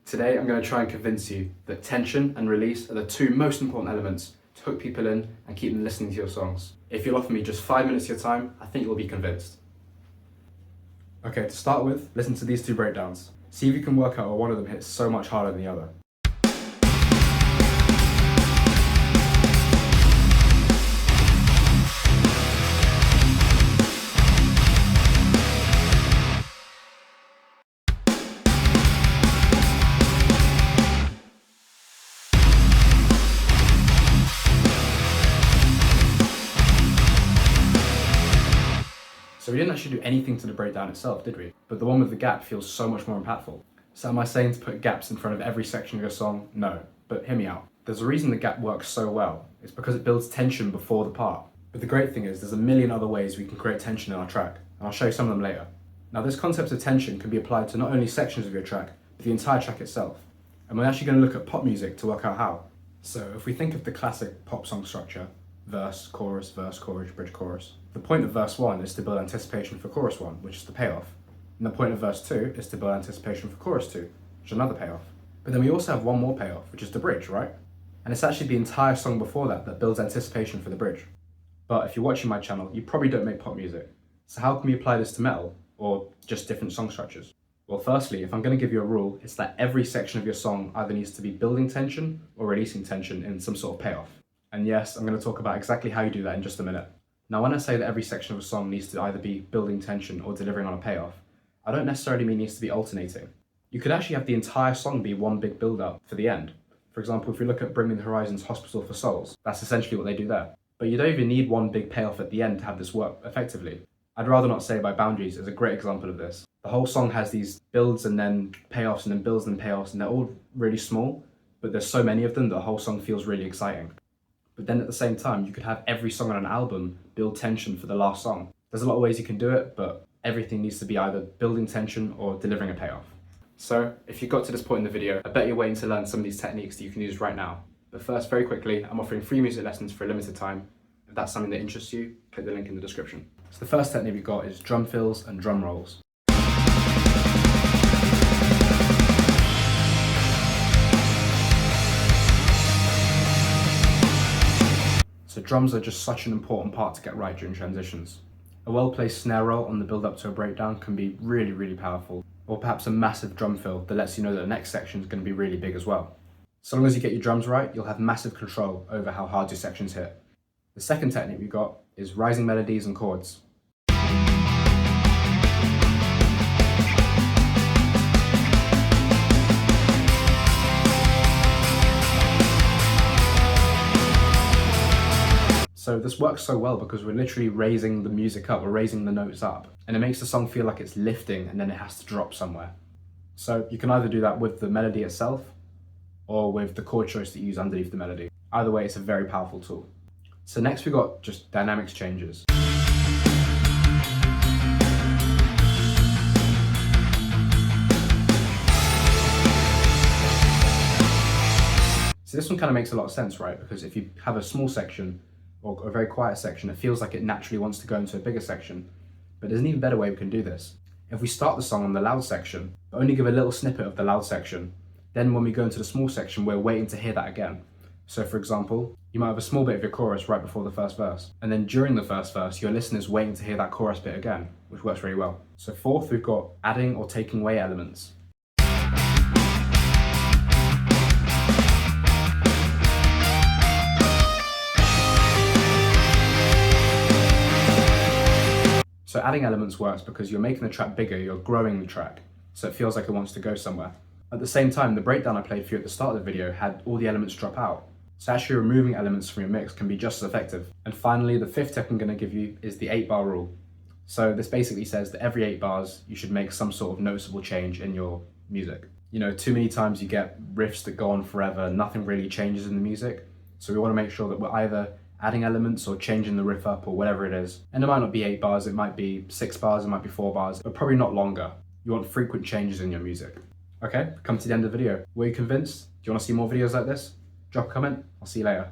Today I'm going to try and convince you that tension and release are the two most important elements to hook people in and keep them listening to your songs. If you'll offer me just 5 minutes of your time, I think you'll be convinced. Okay, to start with, listen to these two breakdowns. See if you can work out why one of them hits so much harder than the other. So we didn't actually do anything to the breakdown itself, did we? But the one with the gap feels so much more impactful. So am I saying to put gaps in front of every section of your song? No, but hear me out. There's a reason the gap works so well. It's because it builds tension before the part. But the great thing is there's a million other ways we can create tension in our track, and I'll show you some of them later. Now this concept of tension can be applied to not only sections of your track, but the entire track itself. And we're actually going to look at pop music to work out how. So if we think of the classic pop song structure, verse, chorus, bridge, chorus. The point of verse 1 is to build anticipation for chorus 1, which is the payoff. And the point of verse 2 is to build anticipation for chorus 2, which is another payoff. But then we also have one more payoff, which is the bridge, right? And it's actually the entire song before that builds anticipation for the bridge. But if you're watching my channel, you probably don't make pop music. So how can we apply this to metal, or just different song structures? Well, firstly, if I'm going to give you a rule, it's that every section of your song either needs to be building tension or releasing tension in some sort of payoff. And yes, I'm going to talk about exactly how you do that in just a minute. Now, when I say that every section of a song needs to either be building tension or delivering on a payoff, I don't necessarily mean it needs to be alternating. You could actually have the entire song be one big build-up for the end. For example, if we look at Bring Me the Horizon's Hospital for Souls, that's essentially what they do there. But you don't even need one big payoff at the end to have this work effectively. I'd rather not say by Boundaries is a great example of this. The whole song has these builds and then payoffs and then builds and payoffs, and they're all really small, but there's so many of them that the whole song feels really exciting. But then at the same time, you could have every song on an album build tension for the last song. There's a lot of ways you can do it, but everything needs to be either building tension or delivering a payoff. So if you got to this point in the video, I bet you're waiting to learn some of these techniques that you can use right now. But first, very quickly, I'm offering free music lessons for a limited time. If that's something that interests you, click the link in the description. So the first technique we've got is drum fills and drum rolls. So drums are just such an important part to get right during transitions. A well-placed snare roll on the build-up to a breakdown can be really, really powerful. Or perhaps a massive drum fill that lets you know that the next section is going to be really big as well. So long as you get your drums right, you'll have massive control over how hard your sections hit. The second technique we got is rising melodies and chords. So this works so well because we're literally raising the music up, we're raising the notes up, and it makes the song feel like it's lifting and then it has to drop somewhere. So you can either do that with the melody itself or with the chord choice that you use underneath the melody. Either way, it's a very powerful tool. So next we got just dynamics changes. So this one kind of makes a lot of sense, right? Because if you have a small section or a very quiet section, it feels like it naturally wants to go into a bigger section. But there's an even better way we can do this. If we start the song on the loud section, but only give a little snippet of the loud section, then when we go into the small section, we're waiting to hear that again. So for example, you might have a small bit of your chorus right before the first verse, and then during the first verse, your listener's waiting to hear that chorus bit again, which works really well. So fourth, we've got adding or taking away elements. So adding elements works because you're making the track bigger, you're growing the track, so it feels like it wants to go somewhere. At the same time, the breakdown I played for you at the start of the video had all the elements drop out. So actually removing elements from your mix can be just as effective. And finally, the fifth tip I'm going to give you is the 8-bar rule. So this basically says that every 8 bars, you should make some sort of noticeable change in your music. You know, too many times you get riffs that go on forever, nothing really changes in the music. So we want to make sure that we're either adding elements or changing the riff up or whatever it is. And it might not be 8 bars, it might be 6 bars, it might be 4 bars, but probably not longer. You want frequent changes in your music. Okay, come to the end of the video. Were you convinced? Do you want to see more videos like this? Drop a comment, I'll see you later.